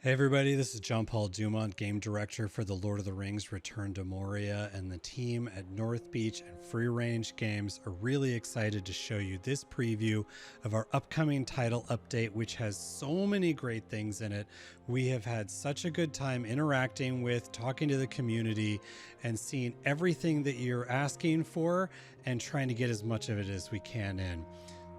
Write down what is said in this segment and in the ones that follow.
Hey everybody, this is Jon-Paul Dumont, Game Director for The Lord of the Rings Return to Moria, and the team at North Beach and Free Range Games are really excited to show you this preview of our upcoming title update, which has so many great things in it. We have had such a good time interacting with, talking to the community, and seeing everything that you're asking for and trying to get as much of it as we can in.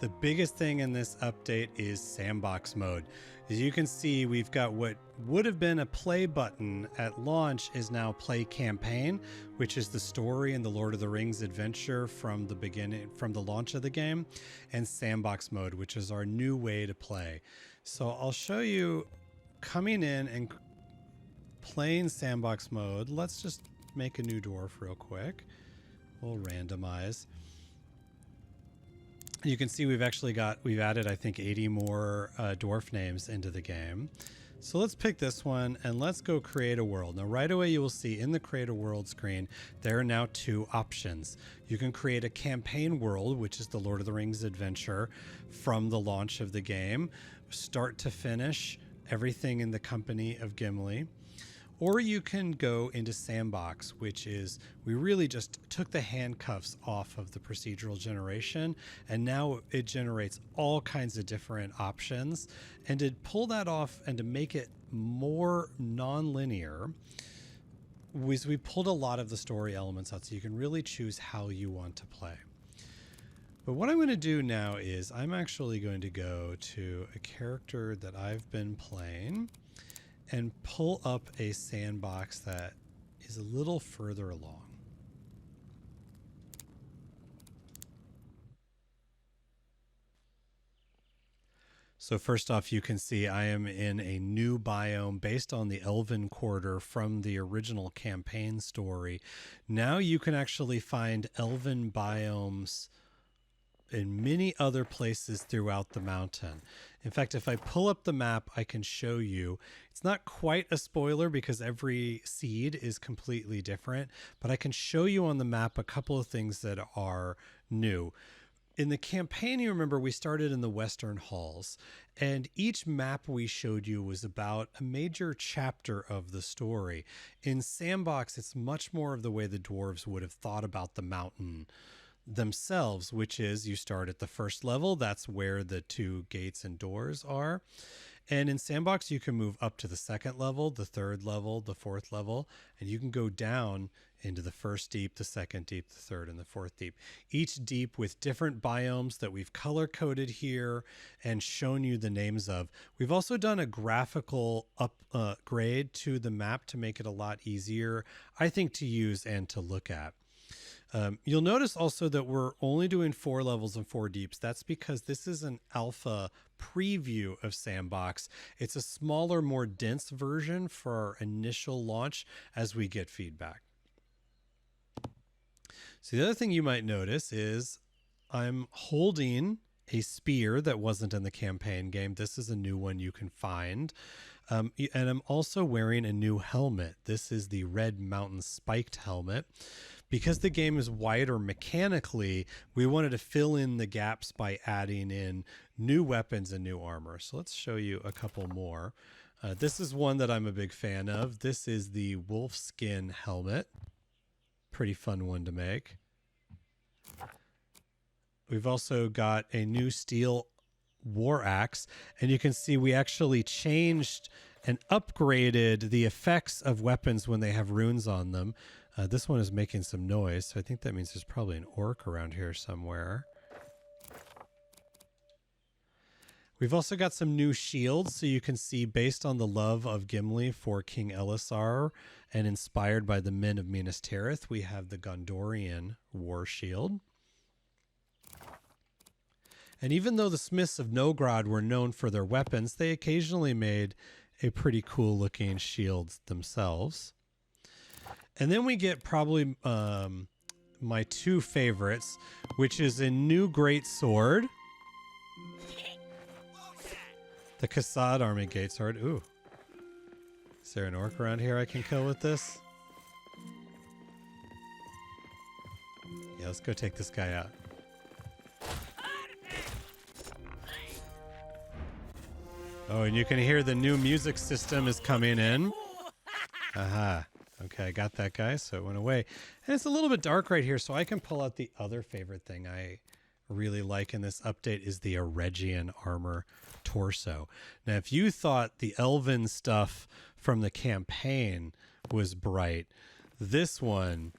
The biggest thing in this update is Sandbox Mode. As you can see, we've got what would have been a play button at launch is now Play Campaign, which is the story in the Lord of the Rings adventure from the beginning, from the launch of the game, and Sandbox Mode, which is our new way to play. So I'll show you coming in and playing Sandbox Mode. Let's just make a new dwarf real quick. We'll randomize. You can see we've added, I think, 80 more dwarf names into the game. So let's pick this one and let's go create a world. Now, right away, you will see in the create a world screen, there are now two options. You can create a campaign world, which is the Lord of the Rings adventure from the launch of the game, start to finish, everything in the company of Gimli. Or you can go into Sandbox, which is, we really just took the handcuffs off of the procedural generation, and now it generates all kinds of different options. And to pull that off and to make it more non-linear, we pulled a lot of the story elements out, so you can really choose how you want to play. But what I'm going to do now is I'm actually going to go to a character that I've been playing and pull up a sandbox that is a little further along. So first off, you can see I am in a new biome based on the Elven Quarter from the original campaign story. Now you can actually find Elven biomes in many other places throughout the mountain. In fact, if I pull up the map, I can show you. It's not quite a spoiler because every seed is completely different, but I can show you on the map a couple of things that are new. In the campaign, you remember we started in the Western Halls, and each map we showed you was about a major chapter of the story. In Sandbox, it's much more of the way the dwarves would have thought about the mountain themselves, which is you start at the first level. That's where the two gates and doors are. And in Sandbox, you can move up to the second level, the third level, the fourth level, and you can go down into the first deep, the second deep, the third, and the fourth deep. Each deep with different biomes that we've color-coded here and shown you the names of. We've also done a graphical upgrade to the map to make it a lot easier, I think, to use and to look at. You'll notice also that we're only doing 4 levels and 4 deeps. That's because this is an alpha preview of Sandbox. It's a smaller, more dense version for our initial launch as we get feedback. So the other thing you might notice is I'm holding a spear that wasn't in the campaign game. This is a new one you can find. And I'm also wearing a new helmet. This is the Red Mountain Spiked helmet. Because the game is wider mechanically, we wanted to fill in the gaps by adding in new weapons and new armor. So let's show you a couple more. This is one that I'm a big fan of. This is the wolfskin helmet. Pretty fun one to make. We've also got a new steel war axe, and you can see we actually changed and upgraded the effects of weapons when they have runes on them. This one is making some noise, so I think that means there's probably an orc around here somewhere. We've also got some new shields, so you can see based on the love of Gimli for King Elisar and inspired by the men of Minas Tirith, we have the Gondorian war shield. And even though the Smiths of Nogrod were known for their weapons, they occasionally made a pretty cool looking shield themselves. And then we get probably my two favorites, which is a new great sword. The Kassad Army Greatsword. Ooh. Is there an orc around here I can kill with this? Yeah, let's go take this guy out. Oh, and you can hear the new music system is coming in. Aha. Okay, I got that guy, so it went away. And it's a little bit dark right here, so I can pull out the other favorite thing I really like in this update is the Eregian armor torso. Now, if you thought the elven stuff from the campaign was bright, this one,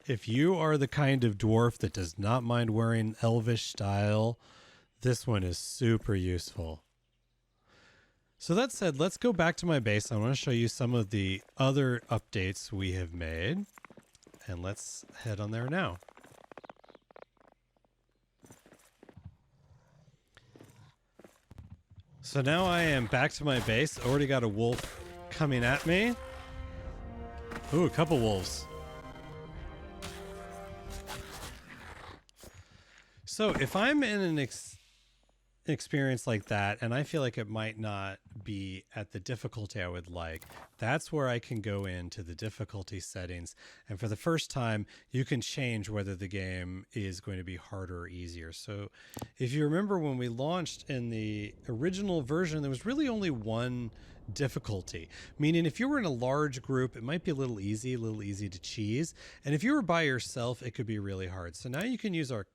if you are the kind of dwarf that does not mind wearing elvish style, this one is super useful. So that said, let's go back to my base. I want to show you some of the other updates we have made. And let's head on there now. So now I am back to my base. Already got a wolf coming at me. Ooh, a couple wolves. So if I'm in an experience like that and I feel like it might not be at the difficulty I would like, that's where I can go into the difficulty settings, and for the first time you can change whether the game is going to be harder or easier. So if you remember when we launched in the original version, there was really only one difficulty, meaning if you were in a large group it might be a little easy to cheese, and if you were by yourself it could be really hard. So now you can use our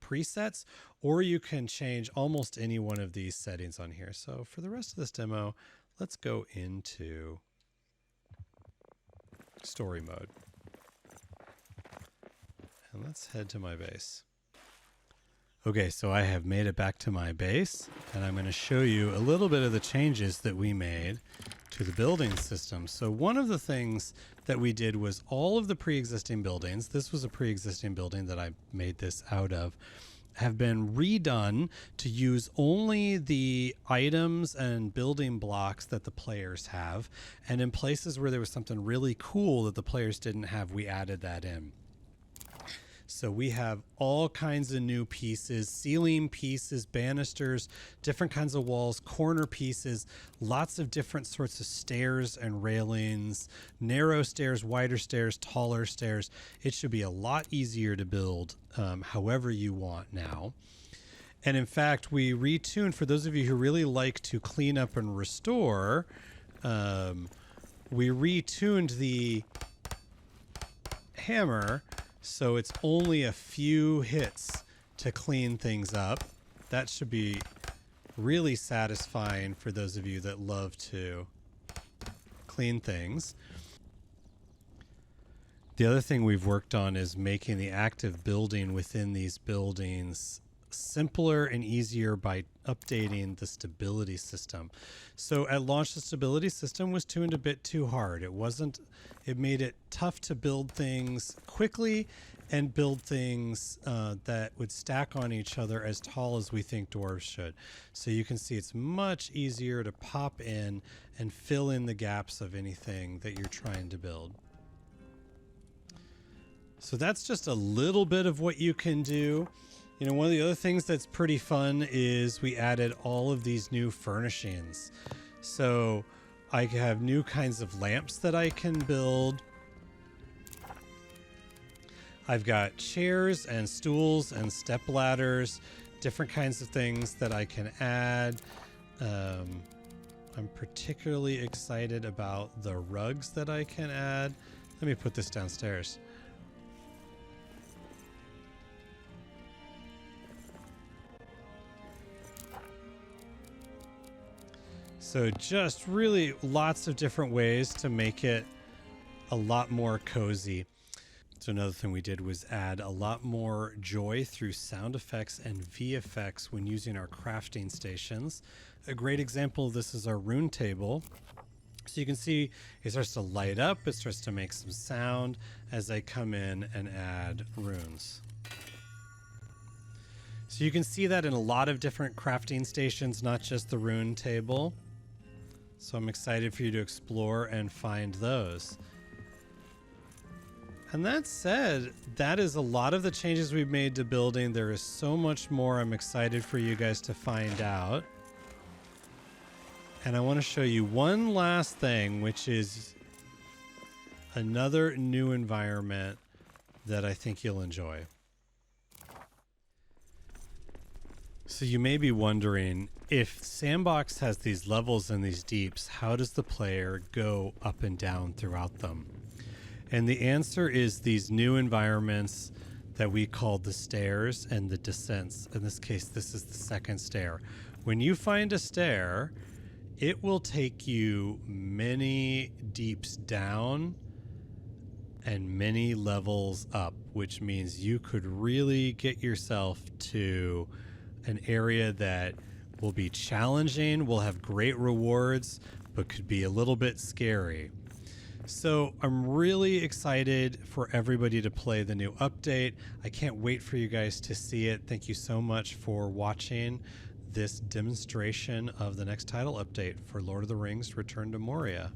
presets, or you can change almost any one of these settings on here. So for the rest of this demo, let's go into story mode. And let's head to my base. Okay, so I have made it back to my base, and I'm going to show you a little bit of the changes that we made to the building system. So one of the things that we did was all of the pre-existing buildings, this was a pre-existing building that I made this out of, have been redone to use only the items and building blocks that the players have. And in places where there was something really cool that the players didn't have, we added that in. So we have all kinds of new pieces, ceiling pieces, banisters, different kinds of walls, corner pieces, lots of different sorts of stairs and railings, narrow stairs, wider stairs, taller stairs. It should be a lot easier to build however you want now. And in fact, we retuned, for those of you who really like to clean up and restore, we retuned the hammer so it's only a few hits to clean things up. That should be really satisfying for those of you that love to clean things. The other thing we've worked on is making the active building within these buildings simpler and easier by updating the stability system. So at launch, the stability system was tuned a bit too hard. It made it tough to build things quickly and build things that would stack on each other as tall as we think dwarves should. So you can see it's much easier to pop in and fill in the gaps of anything that you're trying to build. So that's just a little bit of what you can do. You know, one of the other things that's pretty fun is we added all of these new furnishings. So I have new kinds of lamps that I can build. I've got chairs and stools and step ladders, different kinds of things that I can add. I'm particularly excited about the rugs that I can add. Let me put this downstairs. So just really lots of different ways to make it a lot more cozy. So another thing we did was add a lot more joy through sound effects and VFX when using our crafting stations. A great example of this is our rune table. So you can see it starts to light up, it starts to make some sound as I come in and add runes. So you can see that in a lot of different crafting stations, not just the rune table. So I'm excited for you to explore and find those. And that said, that is a lot of the changes we've made to building. There is so much more I'm excited for you guys to find out. And I want to show you one last thing, which is another new environment that I think you'll enjoy. So you may be wondering, if Sandbox has these levels and these deeps, how does the player go up and down throughout them? And the answer is these new environments that we call the stairs and the descents. In this case, this is the second stair. When you find a stair, it will take you many deeps down and many levels up, which means you could really get yourself to an area that will be challenging, will have great rewards, but could be a little bit scary. So I'm really excited for everybody to play the new update. I can't wait for you guys to see it. Thank you so much for watching this demonstration of the next title update for Lord of the Rings: Return to Moria.